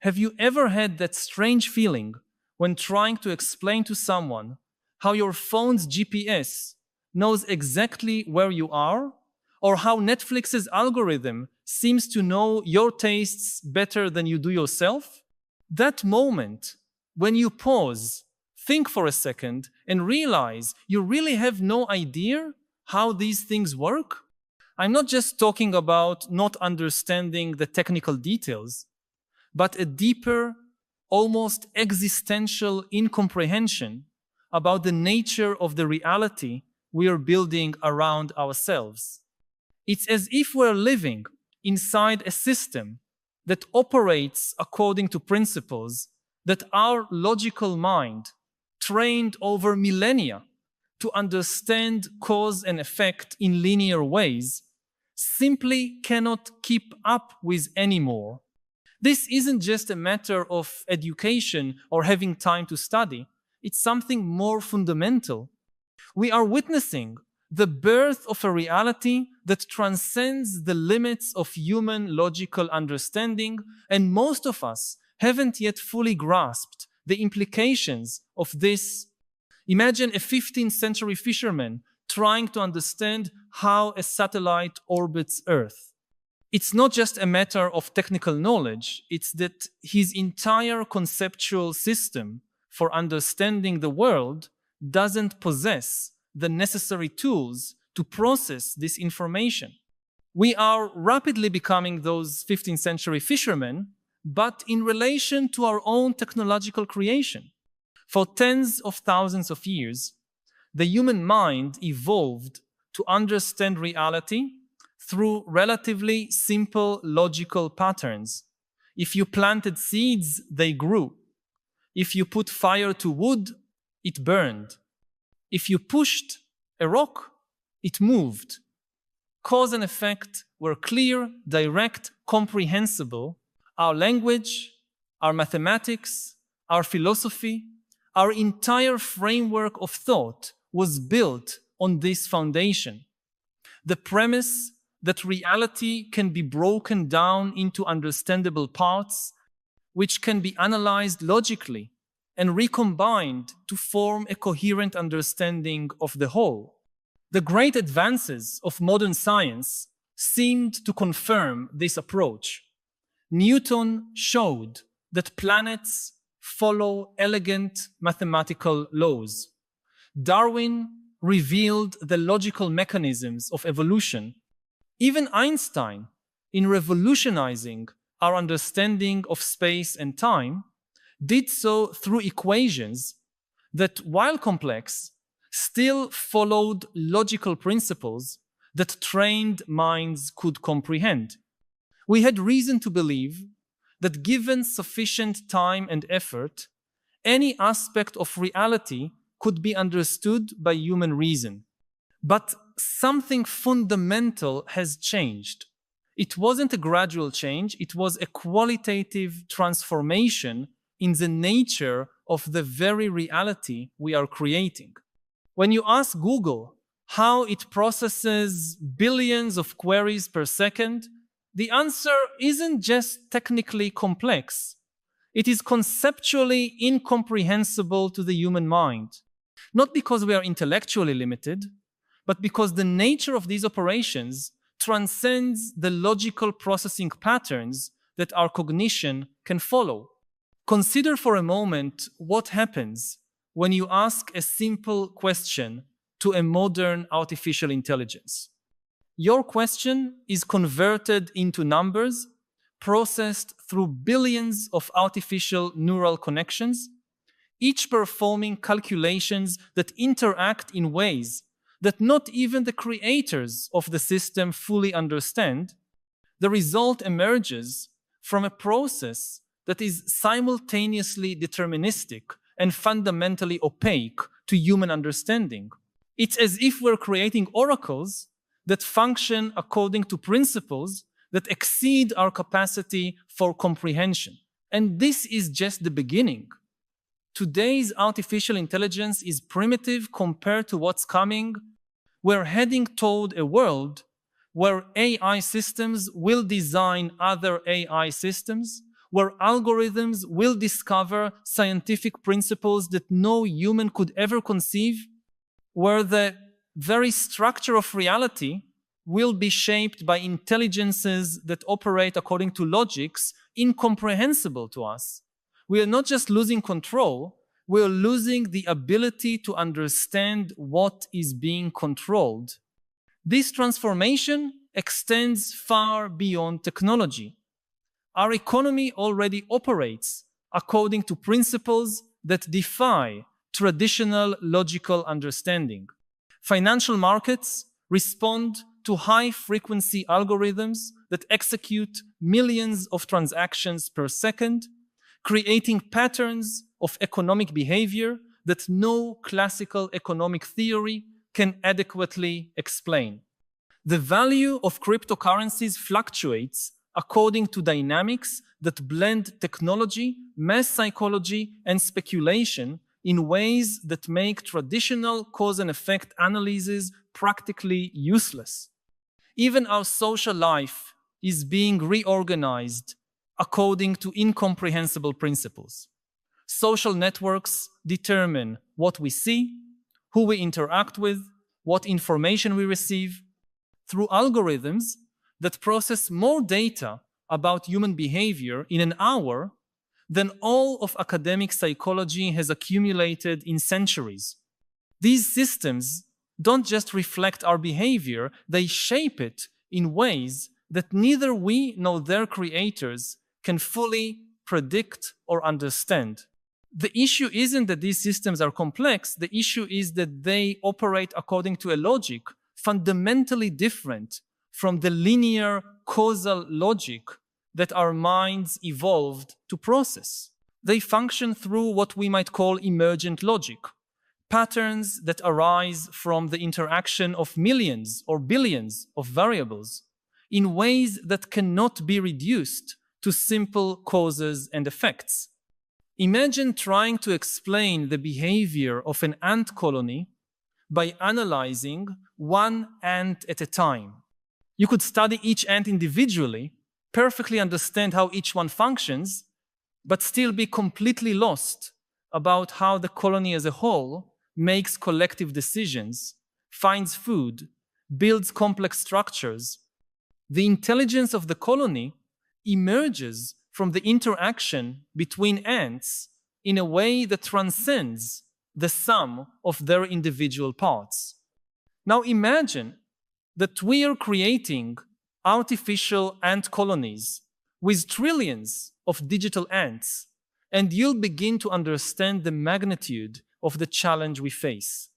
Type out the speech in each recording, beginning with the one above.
Have you ever had that strange feeling when trying to explain to someone how your phone's GPS knows exactly where you are, or how Netflix's algorithm seems to know your tastes better than you do yourself? That moment when you pause, think for a second, and realize you really have no idea how these things work? I'm not just talking about not understanding the technical details, but a deeper, almost existential incomprehension about the nature of the reality we are building around ourselves. It's as if we're living inside a system that operates according to principles that our logical mind, trained over millennia to understand cause and effect in linear ways, simply cannot keep up with anymore. This isn't just a matter of education or having time to study. It's something more fundamental. We are witnessing the birth of a reality that transcends the limits of human logical understanding, and most of us haven't yet fully grasped the implications of this. Imagine a 15th century fisherman trying to understand how a satellite orbits Earth. It's not just a matter of technical knowledge, it's that his entire conceptual system for understanding the world doesn't possess the necessary tools to process this information. We are rapidly becoming those 15th century fishermen, but in relation to our own technological creation. For tens of thousands of years, the human mind evolved to understand reality through relatively simple logical patterns. If you planted seeds, they grew. If you put fire to wood, it burned. If you pushed a rock, it moved. Cause and effect were clear, direct, comprehensible. Our language, our mathematics, our philosophy, our entire framework of thought was built on this foundation. The premise that reality can be broken down into understandable parts, which can be analyzed logically and recombined to form a coherent understanding of the whole. The great advances of modern science seemed to confirm this approach. Newton showed that planets follow elegant mathematical laws. Darwin revealed the logical mechanisms of evolution. Even Einstein, in revolutionizing our understanding of space and time, did so through equations that, while complex, still followed logical principles that trained minds could comprehend. We had reason to believe that given sufficient time and effort, any aspect of reality could be understood by human reason. But something fundamental has changed. It wasn't a gradual change, it was a qualitative transformation in the nature of the very reality we are creating. When you ask Google how it processes billions of queries per second, the answer isn't just technically complex. It is conceptually incomprehensible to the human mind. Not because we are intellectually limited, but because the nature of these operations transcends the logical processing patterns that our cognition can follow. Consider for a moment what happens when you ask a simple question to a modern artificial intelligence. Your question is converted into numbers, processed through billions of artificial neural connections, each performing calculations that interact in ways that not even the creators of the system fully understand. The result emerges from a process that is simultaneously deterministic and fundamentally opaque to human understanding. It's as if we're creating oracles that function according to principles that exceed our capacity for comprehension. And this is just the beginning. Today's artificial intelligence is primitive compared to what's coming. We're heading toward a world where AI systems will design other AI systems, where algorithms will discover scientific principles that no human could ever conceive, where the very structure of reality will be shaped by intelligences that operate according to logics incomprehensible to us. We are not just losing control, we are losing the ability to understand what is being controlled. This transformation extends far beyond technology. Our economy already operates according to principles that defy traditional logical understanding. Financial markets respond to high-frequency algorithms that execute millions of transactions per second, creating patterns of economic behavior that no classical economic theory can adequately explain. The value of cryptocurrencies fluctuates according to dynamics that blend technology, mass psychology, and speculation in ways that make traditional cause and effect analyses practically useless. Even our social life is being reorganized according to incomprehensible principles. Social networks determine what we see, who we interact with, what information we receive, through algorithms that process more data about human behavior in an hour than all of academic psychology has accumulated in centuries. These systems don't just reflect our behavior, they shape it in ways that neither we nor their creators can fully predict or understand. The issue isn't that these systems are complex, the issue is that they operate according to a logic fundamentally different from the linear causal logic that our minds evolved to process. They function through what we might call emergent logic, patterns that arise from the interaction of millions or billions of variables in ways that cannot be reduced to simple causes and effects. Imagine trying to explain the behavior of an ant colony by analyzing one ant at a time. You could study each ant individually, perfectly understand how each one functions, but still be completely lost about how the colony as a whole makes collective decisions, finds food, builds complex structures. The intelligence of the colony emerges from the interaction between ants in a way that transcends the sum of their individual parts. Now imagine that we are creating artificial ant colonies with trillions of digital ants, and you'll begin to understand the magnitude of the challenge we face.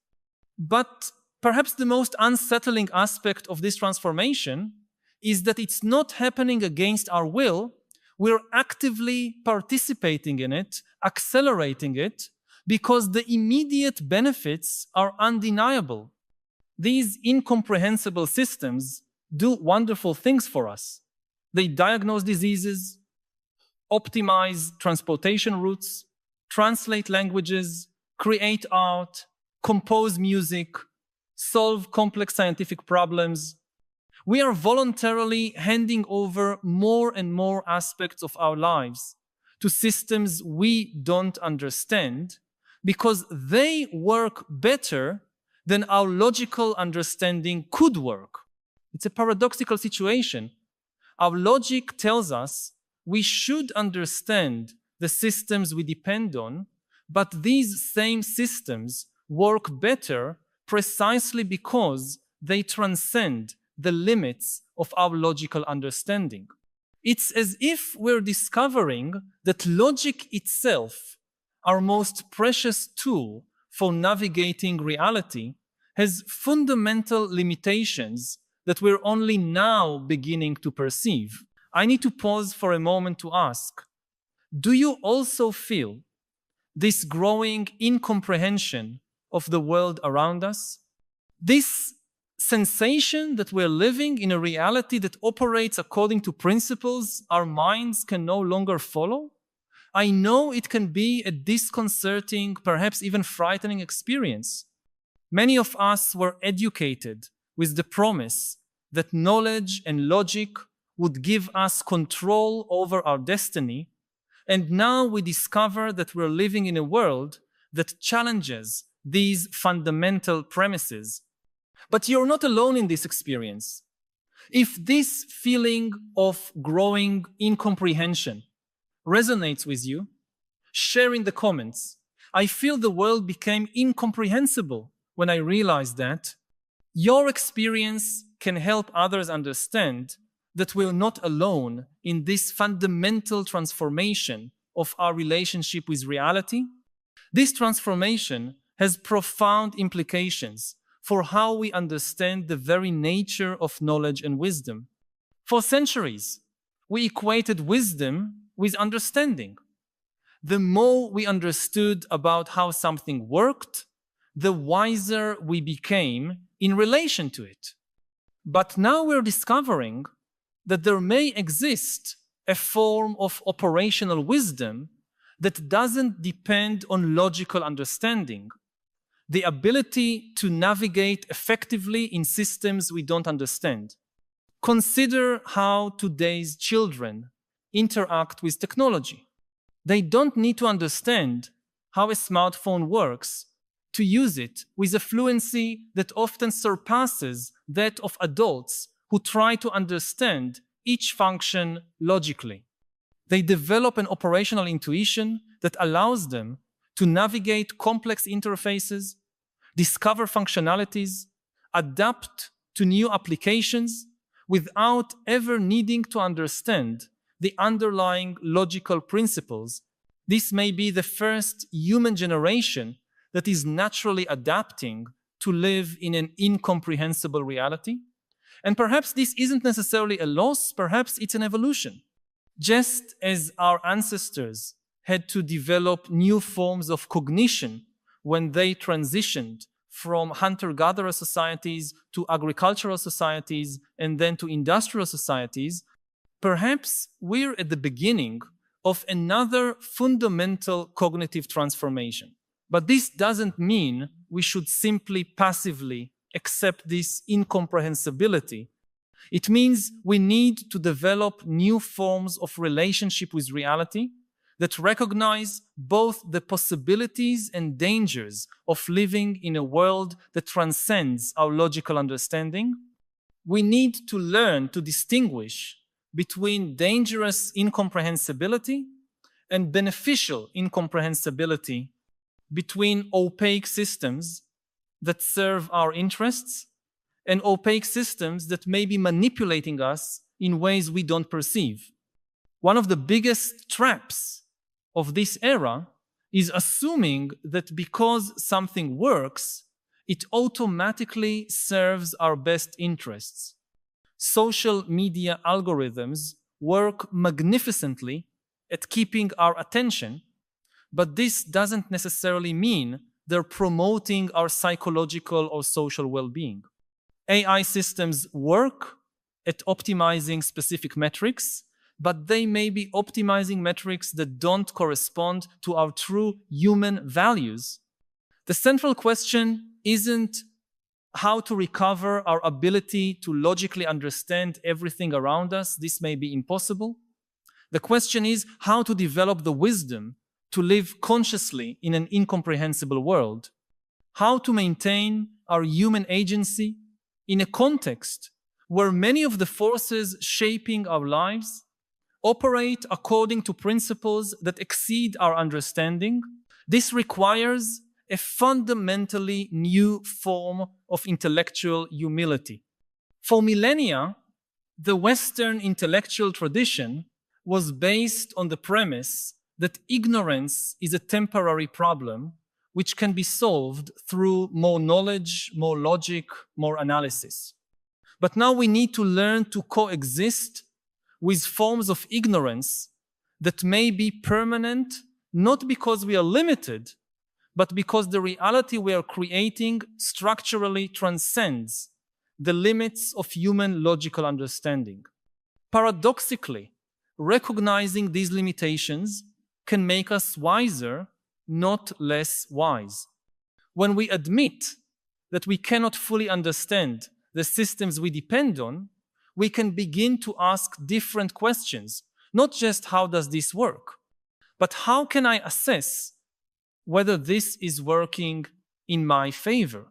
But perhaps the most unsettling aspect of this transformation is that it's not happening against our will. We're actively participating in it, accelerating it, because the immediate benefits are undeniable. These incomprehensible systems do wonderful things for us. They diagnose diseases, optimize transportation routes, translate languages, create art, compose music, solve complex scientific problems. We are voluntarily handing over more and more aspects of our lives to systems we don't understand because they work better than our logical understanding could work. It's a paradoxical situation. Our logic tells us we should understand the systems we depend on, but these same systems work better precisely because they transcend the limits of our logical understanding. It's as if we're discovering that logic itself, our most precious tool for navigating reality, has fundamental limitations that we're only now beginning to perceive. I need to pause for a moment to ask, do you also feel this growing incomprehension of the world around us? This sensation that we're living in a reality that operates according to principles our minds can no longer follow? I know it can be a disconcerting, perhaps even frightening experience. Many of us were educated with the promise that knowledge and logic would give us control over our destiny And now we discover that we're living in a world that challenges these fundamental premises. But you're not alone in this experience. If this feeling of growing incomprehension resonates with you, share in the comments. I feel the world became incomprehensible when I realized that. Your experience can help others understand that we're not alone in this fundamental transformation of our relationship with reality. This transformation has profound implications for how we understand the very nature of knowledge and wisdom. For centuries, we equated wisdom with understanding. The more we understood about how something worked, the wiser we became in relation to it. But now we're discovering that there may exist a form of operational wisdom that doesn't depend on logical understanding, the ability to navigate effectively in systems we don't understand. Consider how today's children interact with technology. They don't need to understand how a smartphone works to use it with a fluency that often surpasses that of adults who try to understand each function logically. They develop an operational intuition that allows them to navigate complex interfaces, discover functionalities, adapt to new applications without ever needing to understand the underlying logical principles. This may be the first human generation that is naturally adapting to live in an incomprehensible reality. And perhaps this isn't necessarily a loss, perhaps it's an evolution. Just as our ancestors had to develop new forms of cognition when they transitioned from hunter-gatherer societies to agricultural societies and then to industrial societies, perhaps we're at the beginning of another fundamental cognitive transformation. But this doesn't mean we should simply passively accept this incomprehensibility. It means we need to develop new forms of relationship with reality that recognize both the possibilities and dangers of living in a world that transcends our logical understanding. We need to learn to distinguish between dangerous incomprehensibility and beneficial incomprehensibility, between opaque systems that serve our interests and opaque systems that may be manipulating us in ways we don't perceive. One of the biggest traps of this era is assuming that because something works, it automatically serves our best interests. Social media algorithms work magnificently at keeping our attention, but this doesn't necessarily mean they're promoting our psychological or social well-being. AI systems work at optimizing specific metrics, but they may be optimizing metrics that don't correspond to our true human values. The central question isn't how to recover our ability to logically understand everything around us. This may be impossible. The question is how to develop the wisdom to live consciously in an incomprehensible world, how to maintain our human agency in a context where many of the forces shaping our lives operate according to principles that exceed our understanding. This requires a fundamentally new form of intellectual humility. For millennia, the Western intellectual tradition was based on the premise that ignorance is a temporary problem which can be solved through more knowledge, more logic, more analysis. But now we need to learn to coexist with forms of ignorance that may be permanent, not because we are limited, but because the reality we are creating structurally transcends the limits of human logical understanding. Paradoxically, recognizing these limitations can make us wiser, not less wise. When we admit that we cannot fully understand the systems we depend on, we can begin to ask different questions, not just how does this work, But how can I assess whether this is working in my favor?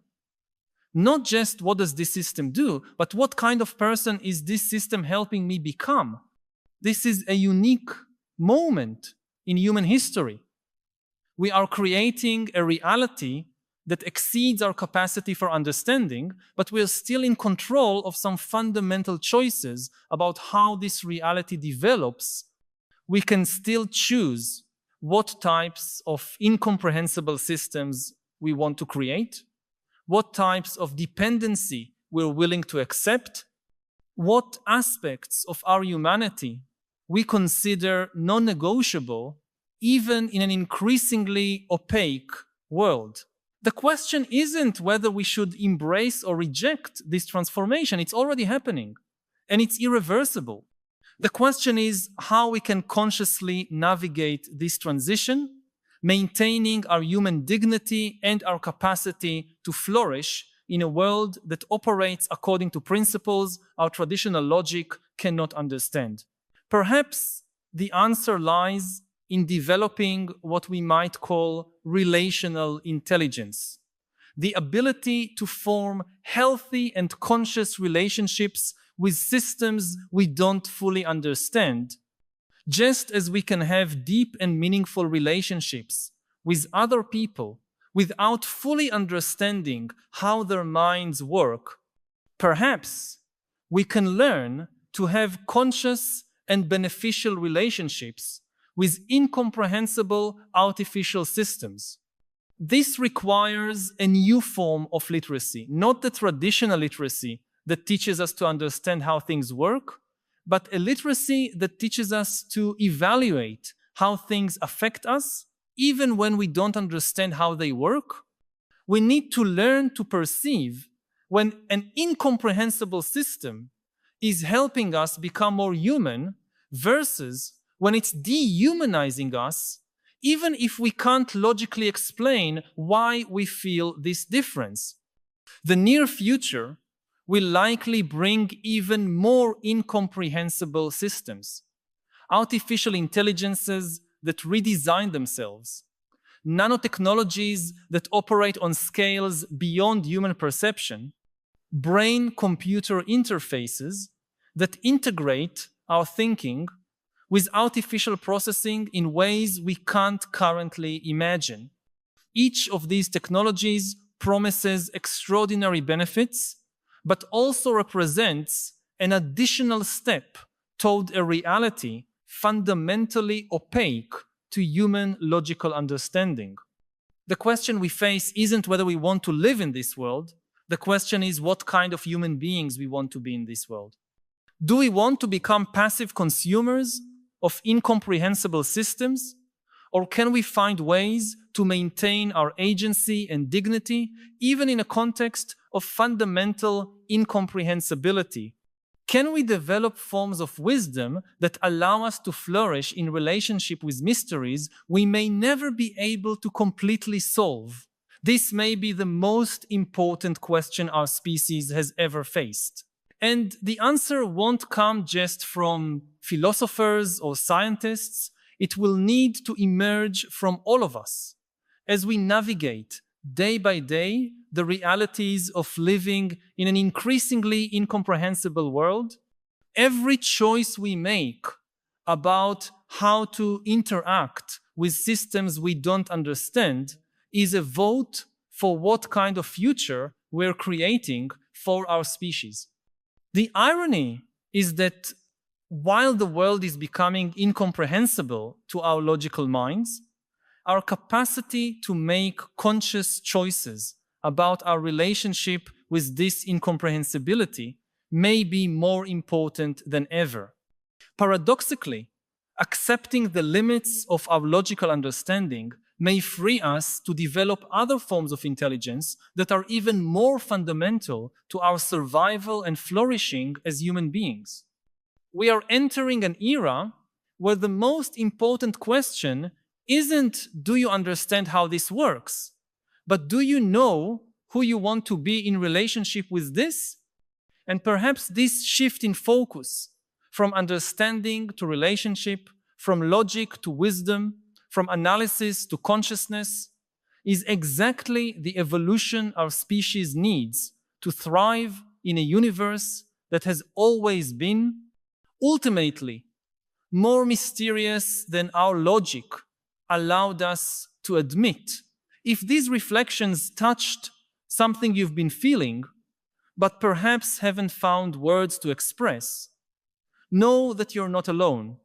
Not just what does this system do, but what kind of person is this system helping me become? This is a unique moment in human history. We are creating a reality that exceeds our capacity for understanding, but we are still in control of some fundamental choices about how this reality develops. We can still choose what types of incomprehensible systems we want to create, what types of dependency we're willing to accept, what aspects of our humanity we consider non-negotiable, even in an increasingly opaque world. The question isn't whether we should embrace or reject this transformation. It's already happening, and it's irreversible. The question is how we can consciously navigate this transition, maintaining our human dignity and our capacity to flourish in a world that operates according to principles our traditional logic cannot understand. Perhaps the answer lies in developing what we might call relational intelligence, the ability to form healthy and conscious relationships with systems we don't fully understand, just as we can have deep and meaningful relationships with other people without fully understanding how their minds work. Perhaps we can learn to have conscious and beneficial relationships with incomprehensible artificial systems. This requires a new form of literacy, not the traditional literacy that teaches us to understand how things work, but a literacy that teaches us to evaluate how things affect us, even when we don't understand how they work. We need to learn to perceive when an incomprehensible system is helping us become more human versus when it's dehumanizing us, even if we can't logically explain why we feel this difference. The near future will likely bring even more incomprehensible systems, artificial intelligences that redesign themselves, nanotechnologies that operate on scales beyond human perception, brain-computer interfaces that integrate our thinking with artificial processing in ways we can't currently imagine. Each of these technologies promises extraordinary benefits, but also represents an additional step toward a reality fundamentally opaque to human logical understanding. The question we face isn't whether we want to live in this world. The question is what kind of human beings we want to be in this world. Do we want to become passive consumers of incomprehensible systems? Or can we find ways to maintain our agency and dignity, even in a context of fundamental incomprehensibility? Can we develop forms of wisdom that allow us to flourish in relationship with mysteries we may never be able to completely solve? This may be the most important question our species has ever faced. And the answer won't come just from philosophers or scientists. It will need to emerge from all of us as we navigate day by day the realities of living in an increasingly incomprehensible world. Every choice we make about how to interact with systems we don't understand is a vote for what kind of future we're creating for our species. The irony is that while the world is becoming incomprehensible to our logical minds, our capacity to make conscious choices about our relationship with this incomprehensibility may be more important than ever. Paradoxically, accepting the limits of our logical understanding may free us to develop other forms of intelligence that are even more fundamental to our survival and flourishing as human beings. We are entering an era where the most important question isn't, do you understand how this works? But do you know who you want to be in relationship with this? And perhaps this shift in focus from understanding to relationship, from logic to wisdom, from analysis to consciousness, is exactly the evolution our species needs to thrive in a universe that has always been, ultimately, more mysterious than our logic allowed us to admit. If these reflections touched something you've been feeling, but perhaps haven't found words to express, know that you're not alone.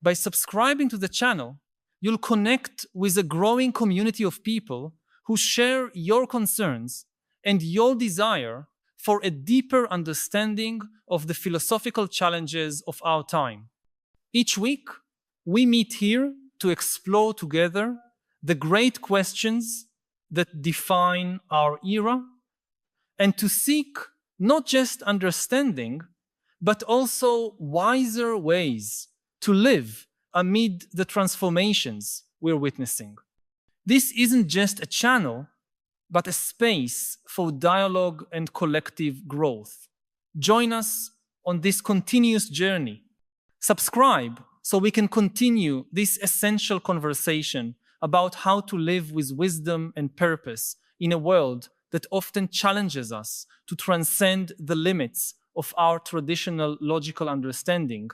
By subscribing to the channel, you'll connect with a growing community of people who share your concerns and your desire for a deeper understanding of the philosophical challenges of our time. Each week, we meet here to explore together the great questions that define our era and to seek not just understanding, but also wiser ways to live amid the transformations we're witnessing. This isn't just a channel, but a space for dialogue and collective growth. Join us on this continuous journey. Subscribe so we can continue this essential conversation about how to live with wisdom and purpose in a world that often challenges us to transcend the limits of our traditional logical understanding,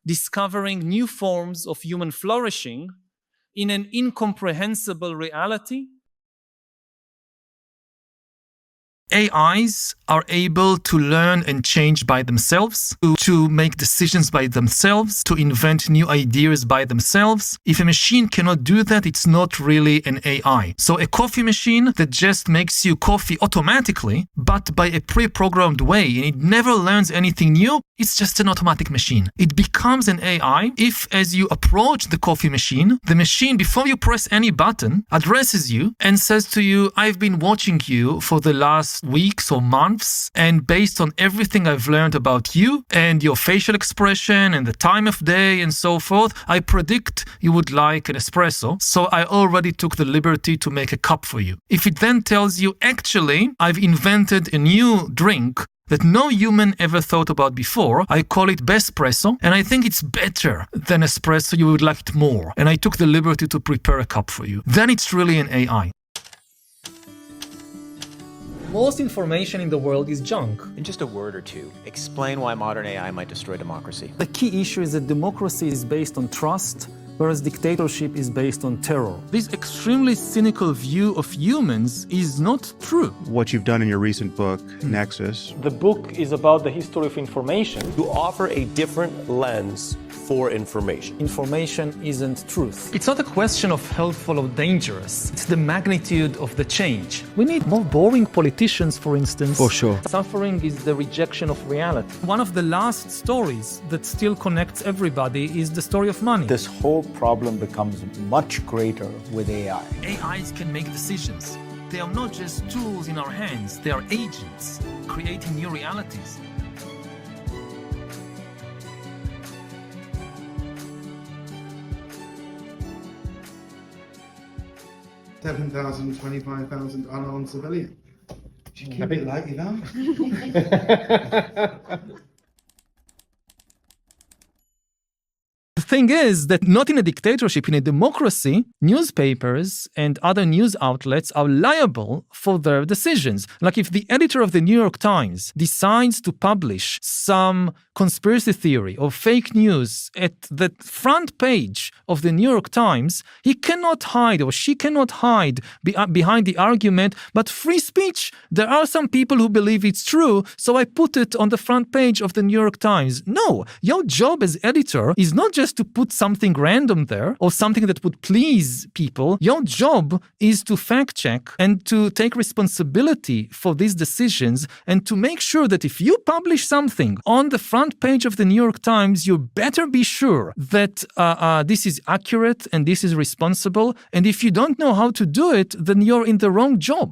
discovering new forms of human flourishing in an incomprehensible reality. AIs are able to learn and change by themselves, to make decisions by themselves, to invent new ideas by themselves. If a machine cannot do that, it's not really an AI. So a coffee machine that just makes you coffee automatically, but by a pre-programmed way, and it never learns anything new, it's just an automatic machine. It becomes an AI if, as you approach the coffee machine, the machine, before you press any button, addresses you and says to you, I've been watching you for the last weeks or months, and based on everything I've learned about you and your facial expression and the time of day and so forth, I predict you would like an espresso, so I already took the liberty to make a cup for you. If it then tells you, actually, I've invented a new drink that no human ever thought about before, I call it Bespresso, and I think it's better than espresso, you would like it more, and I took the liberty to prepare a cup for you, then it's really an AI. Most information in the world is junk. In just a word or two, explain why modern AI might destroy democracy. The key issue is that democracy is based on trust, whereas dictatorship is based on terror. This extremely cynical view of humans is not true. What you've done in your recent book, Nexus. The book is about the history of information. To offer a different lens for information. Information isn't truth. It's not a question of helpful or dangerous. It's the magnitude of the change. We need more boring politicians, for instance. For sure. Suffering is the rejection of reality. One of the last stories that still connects everybody is the story of money. This whole problem becomes much greater with AI. AIs can make decisions. They are not just tools in our hands, they are agents, creating new realities. $7,000, $25,000 unarmed civilian. Just keep it light, you know? The thing is that not in a dictatorship, in a democracy, newspapers and other news outlets are liable for their decisions. Like if the editor of the New York Times decides to publish some conspiracy theory or fake news at the front page of the New York Times, he cannot hide or she cannot hide behind the argument, but free speech, there are some people who believe it's true, so I put it on the front page of the New York Times. No, your job as editor is not just to put something random there or something that would please people. Your job is to fact check and to take responsibility for these decisions and to make sure that if you publish something on the front page of the New York Times, you better be sure that this is accurate and this is responsible. And if you don't know how to do it, then you're in the wrong job.